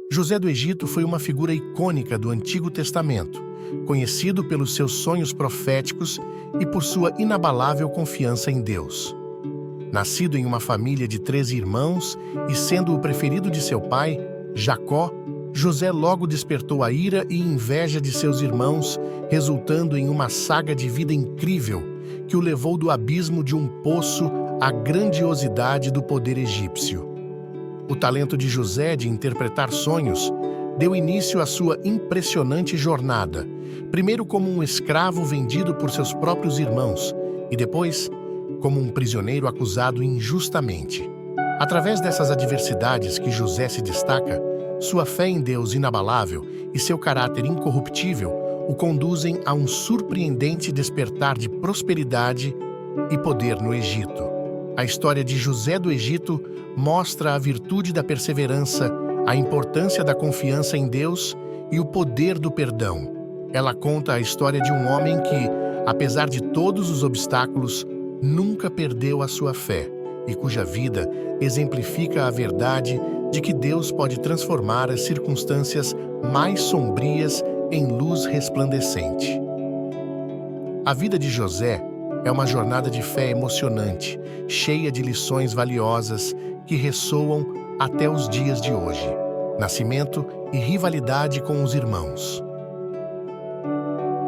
José do Egito foi uma figura icônica do Antigo Testamento, conhecido pelos seus sonhos proféticos e por sua inabalável confiança em Deus. Nascido em uma família de 13 irmãos e sendo o preferido de seu pai, Jacó, José logo despertou a ira e inveja de seus irmãos, resultando em uma saga de vida incrível que o levou do abismo de um poço à grandiosidade do poder egípcio. O talento de José de interpretar sonhos deu início à sua impressionante jornada, primeiro como um escravo vendido por seus próprios irmãos e depois como um prisioneiro acusado injustamente. Através dessas adversidades que José se destaca, sua fé em Deus inabalável e seu caráter incorruptível o conduzem a um surpreendente despertar de prosperidade e poder no Egito. A história de José do Egito mostra a virtude da perseverança, a importância da confiança em Deus e o poder do perdão. Ela conta a história de um homem que, apesar de todos os obstáculos, nunca perdeu a sua fé e cuja vida exemplifica a verdade de que Deus pode transformar as circunstâncias mais sombrias em luz resplandecente. A vida de José é uma jornada de fé emocionante, cheia de lições valiosas que ressoam até os dias de hoje. Nascimento e rivalidade com os irmãos.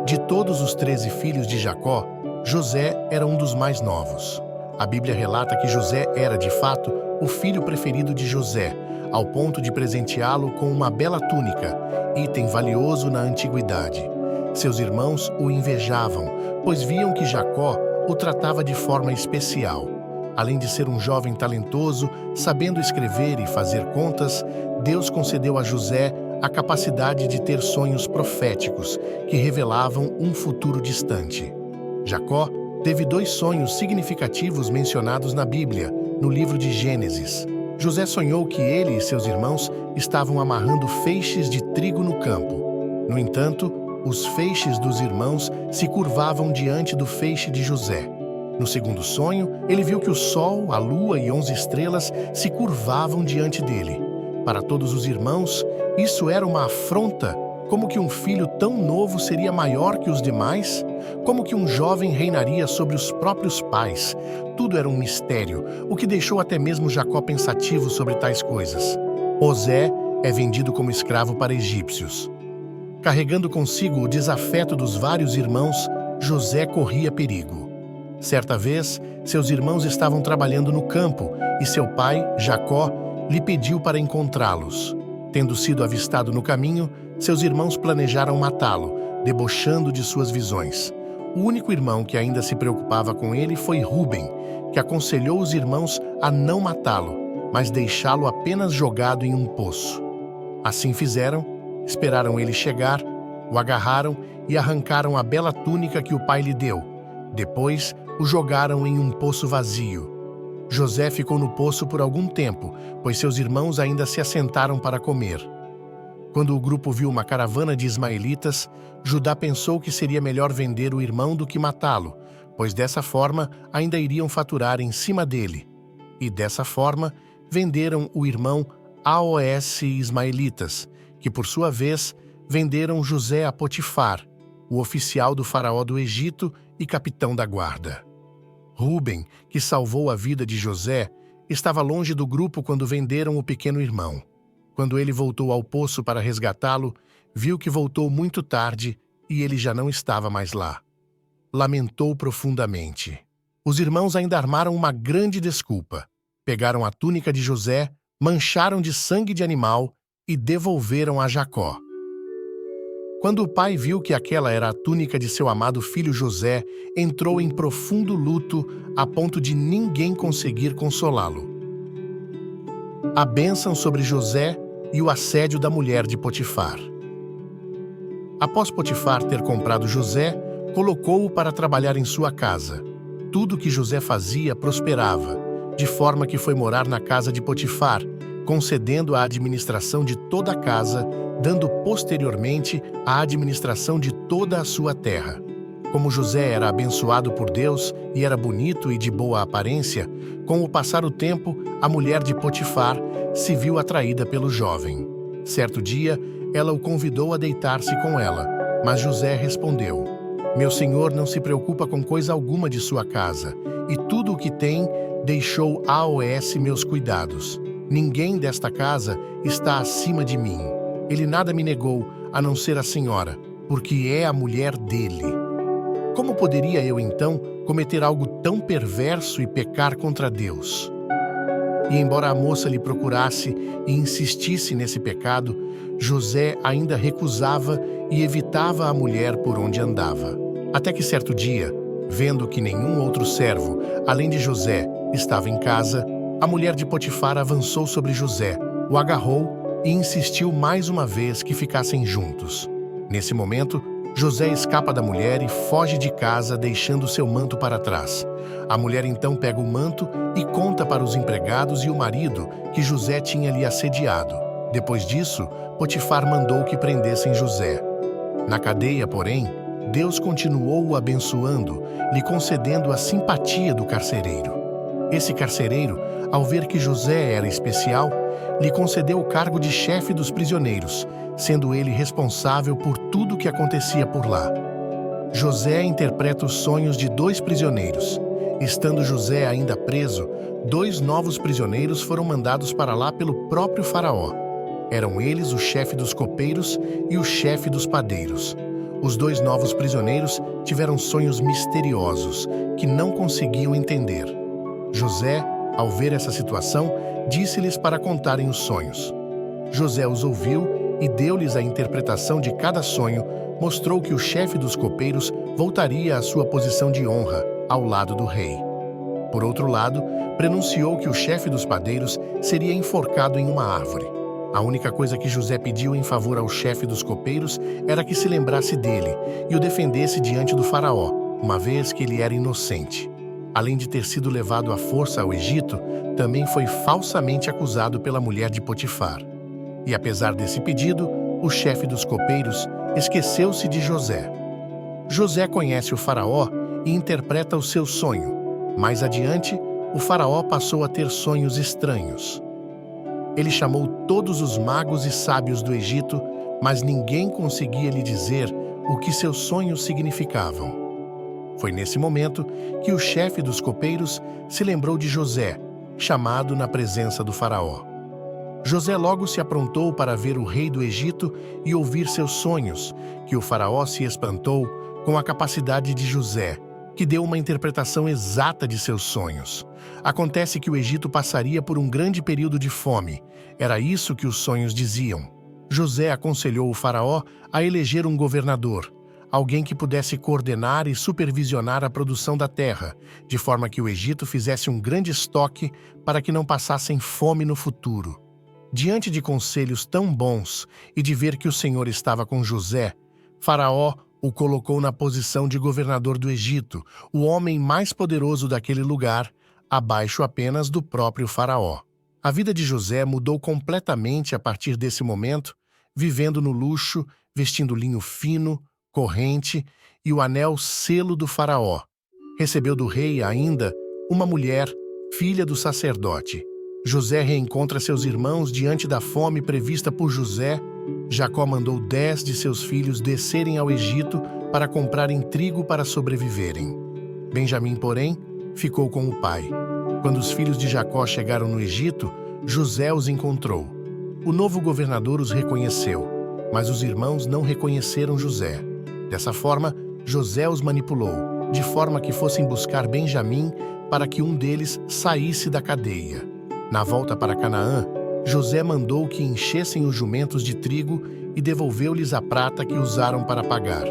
De todos os 13 filhos de Jacó, José era um dos mais novos. A Bíblia relata que José era, de fato, o filho preferido de José, ao ponto de presenteá-lo com uma bela túnica, item valioso na antiguidade. Seus irmãos o invejavam, pois viam que Jacó o tratava de forma especial. Além de ser um jovem talentoso, sabendo escrever e fazer contas, Deus concedeu a José a capacidade de ter sonhos proféticos que revelavam um futuro distante. Jacó teve 2 sonhos significativos mencionados na Bíblia, no livro de Gênesis. José sonhou que ele e seus irmãos estavam amarrando feixes de trigo no campo. No entanto, os feixes dos irmãos se curvavam diante do feixe de José. No segundo sonho, ele viu que o sol, a lua e 11 estrelas se curvavam diante dele. Para todos os irmãos, isso era uma afronta. Como que um filho tão novo seria maior que os demais? Como que um jovem reinaria sobre os próprios pais? Tudo era um mistério, o que deixou até mesmo Jacó pensativo sobre tais coisas. José é vendido como escravo para egípcios. Carregando consigo o desafeto dos vários irmãos, José corria perigo. Certa vez, seus irmãos estavam trabalhando no campo e seu pai, Jacó, lhe pediu para encontrá-los. Tendo sido avistado no caminho, seus irmãos planejaram matá-lo, debochando de suas visões. O único irmão que ainda se preocupava com ele foi Rúben, que aconselhou os irmãos a não matá-lo, mas deixá-lo apenas jogado em um poço. Assim fizeram, esperaram ele chegar, o agarraram e arrancaram a bela túnica que o pai lhe deu. Depois, o jogaram em um poço vazio. José ficou no poço por algum tempo, pois seus irmãos ainda se assentaram para comer. Quando o grupo viu uma caravana de ismaelitas, Judá pensou que seria melhor vender o irmão do que matá-lo, pois dessa forma ainda iriam faturar em cima dele. E dessa forma, venderam o irmão aos ismaelitas, que por sua vez venderam José a Potifar, o oficial do faraó do Egito e capitão da guarda. Rúben, que salvou a vida de José, estava longe do grupo quando venderam o pequeno irmão. Quando ele voltou ao poço para resgatá-lo, viu que voltou muito tarde e ele já não estava mais lá. Lamentou profundamente. Os irmãos ainda armaram uma grande desculpa. Pegaram a túnica de José, mancharam de sangue de animal e devolveram a Jacó. Quando o pai viu que aquela era a túnica de seu amado filho José, entrou em profundo luto a ponto de ninguém conseguir consolá-lo. A bênção sobre José e o assédio da mulher de Potifar. Após Potifar ter comprado José, colocou-o para trabalhar em sua casa. Tudo que José fazia prosperava, de forma que foi morar na casa de Potifar, concedendo a administração de toda a casa, dando posteriormente a administração de toda a sua terra. Como José era abençoado por Deus e era bonito e de boa aparência, com o passar do tempo, a mulher de Potifar se viu atraída pelo jovem. Certo dia, ela o convidou a deitar-se com ela, mas José respondeu: Meu senhor não se preocupa com coisa alguma de sua casa, e tudo o que tem deixou AOS meus cuidados. Ninguém desta casa está acima de mim. Ele nada me negou, a não ser a senhora, porque é a mulher dele. Como poderia eu, então, cometer algo tão perverso e pecar contra Deus? E embora a moça lhe procurasse e insistisse nesse pecado, José ainda recusava e evitava a mulher por onde andava. Até que certo dia, vendo que nenhum outro servo, além de José, estava em casa, a mulher de Potifar avançou sobre José, o agarrou e insistiu mais uma vez que ficassem juntos. Nesse momento, José escapa da mulher e foge de casa, deixando seu manto para trás. A mulher então pega o manto e conta para os empregados e o marido que José tinha lhe assediado. Depois disso, Potifar mandou que prendessem José. Na cadeia, porém, Deus continuou o abençoando, lhe concedendo a simpatia do carcereiro. Esse carcereiro, ao ver que José era especial, lhe concedeu o cargo de chefe dos prisioneiros, sendo ele responsável por tudo o que acontecia por lá. José interpreta os sonhos de 2 prisioneiros. Estando José ainda preso, 2 novos prisioneiros foram mandados para lá pelo próprio faraó. Eram eles o chefe dos copeiros e o chefe dos padeiros. Os 2 novos prisioneiros tiveram sonhos misteriosos que não conseguiam entender. José, ao ver essa situação, disse-lhes para contarem os sonhos. José os ouviu e deu-lhes a interpretação de cada sonho, mostrou que o chefe dos copeiros voltaria à sua posição de honra, ao lado do rei. Por outro lado, prenunciou que o chefe dos padeiros seria enforcado em uma árvore. A única coisa que José pediu em favor ao chefe dos copeiros era que se lembrasse dele e o defendesse diante do faraó, uma vez que ele era inocente. Além de ter sido levado à força ao Egito, também foi falsamente acusado pela mulher de Potifar. E apesar desse pedido, o chefe dos copeiros esqueceu-se de José. José conhece o faraó e interpreta o seu sonho. Mais adiante, o faraó passou a ter sonhos estranhos. Ele chamou todos os magos e sábios do Egito, mas ninguém conseguia lhe dizer o que seus sonhos significavam. Foi nesse momento que o chefe dos copeiros se lembrou de José, chamado na presença do faraó. José logo se aprontou para ver o rei do Egito e ouvir seus sonhos, que o faraó se espantou com a capacidade de José, que deu uma interpretação exata de seus sonhos. Acontece que o Egito passaria por um grande período de fome. Era isso que os sonhos diziam. José aconselhou o faraó a eleger um governador, alguém que pudesse coordenar e supervisionar a produção da terra, de forma que o Egito fizesse um grande estoque para que não passassem fome no futuro. Diante de conselhos tão bons e de ver que o Senhor estava com José, Faraó o colocou na posição de governador do Egito, o homem mais poderoso daquele lugar, abaixo apenas do próprio Faraó. A vida de José mudou completamente a partir desse momento, vivendo no luxo, vestindo linho fino, corrente e o anel selo do faraó. Recebeu do rei ainda uma mulher, filha do sacerdote. José reencontra seus irmãos diante da fome prevista por José. Jacó mandou 10 de seus filhos descerem ao Egito para comprarem trigo para sobreviverem. Benjamim, porém, ficou com o pai. Quando os filhos de Jacó chegaram no Egito, José os encontrou. O novo governador os reconheceu, mas os irmãos não reconheceram José. Dessa forma, José os manipulou, de forma que fossem buscar Benjamim para que um deles saísse da cadeia. Na volta para Canaã, José mandou que enchessem os jumentos de trigo e devolveu-lhes a prata que usaram para pagar.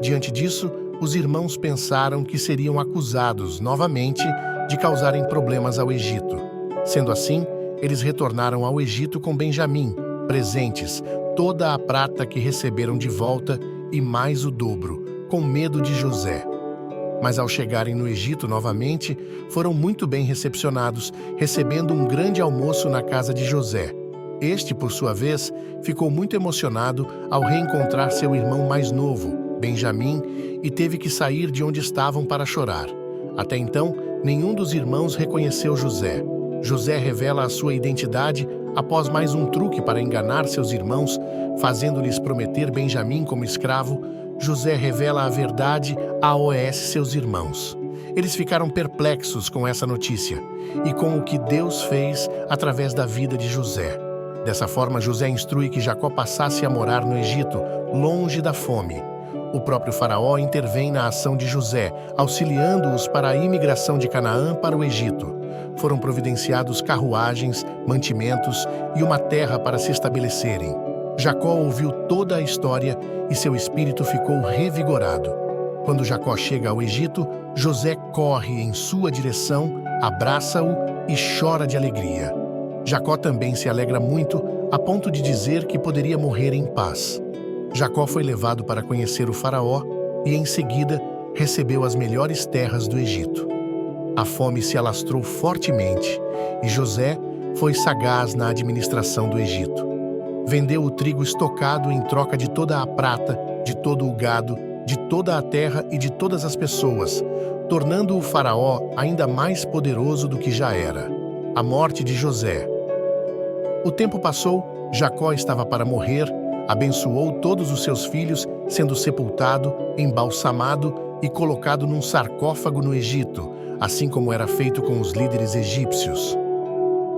Diante disso, os irmãos pensaram que seriam acusados novamente de causarem problemas ao Egito. Sendo assim, eles retornaram ao Egito com Benjamim, presentes, toda a prata que receberam de volta e mais o dobro, com medo de José. Mas ao chegarem no Egito novamente, foram muito bem recepcionados, recebendo um grande almoço na casa de José. Este, por sua vez, ficou muito emocionado ao reencontrar seu irmão mais novo, Benjamim, e teve que sair de onde estavam para chorar. Até então, nenhum dos irmãos reconheceu José. José revela a sua identidade após mais um truque para enganar seus irmãos, fazendo-lhes prometer Benjamim como escravo, José revela a verdade a OS, seus irmãos. Eles ficaram perplexos com essa notícia e com o que Deus fez através da vida de José. Dessa forma, José instrui que Jacó passasse a morar no Egito, longe da fome. O próprio faraó intervém na ação de José, auxiliando-os para a imigração de Canaã para o Egito. Foram providenciados carruagens, mantimentos e uma terra para se estabelecerem. Jacó ouviu toda a história e seu espírito ficou revigorado. Quando Jacó chega ao Egito, José corre em sua direção, abraça-o e chora de alegria. Jacó também se alegra muito, a ponto de dizer que poderia morrer em paz. Jacó foi levado para conhecer o faraó e, em seguida, recebeu as melhores terras do Egito. A fome se alastrou fortemente e José foi sagaz na administração do Egito. Vendeu o trigo estocado em troca de toda a prata, de todo o gado, de toda a terra e de todas as pessoas, tornando o faraó ainda mais poderoso do que já era. A morte de José. O tempo passou, Jacó estava para morrer, abençoou todos os seus filhos, sendo sepultado, embalsamado e colocado num sarcófago no Egito, assim como era feito com os líderes egípcios.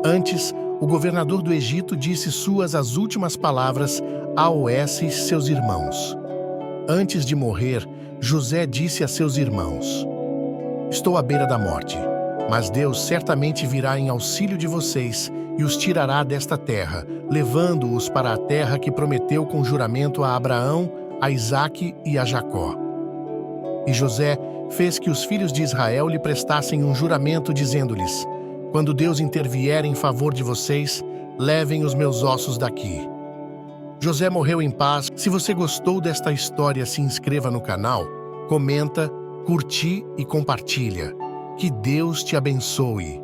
Antes, o governador do Egito disse suas as últimas palavras a OS, seus irmãos. Antes de morrer, José disse a seus irmãos: "Estou à beira da morte, mas Deus certamente virá em auxílio de vocês e os tirará desta terra, levando-os para a terra que prometeu com juramento a Abraão, a Isaque e a Jacó." E José fez que os filhos de Israel lhe prestassem um juramento, dizendo-lhes: "Quando Deus intervier em favor de vocês, levem os meus ossos daqui." José morreu em paz. Se você gostou desta história, se inscreva no canal, comenta, curte e compartilha. Que Deus te abençoe.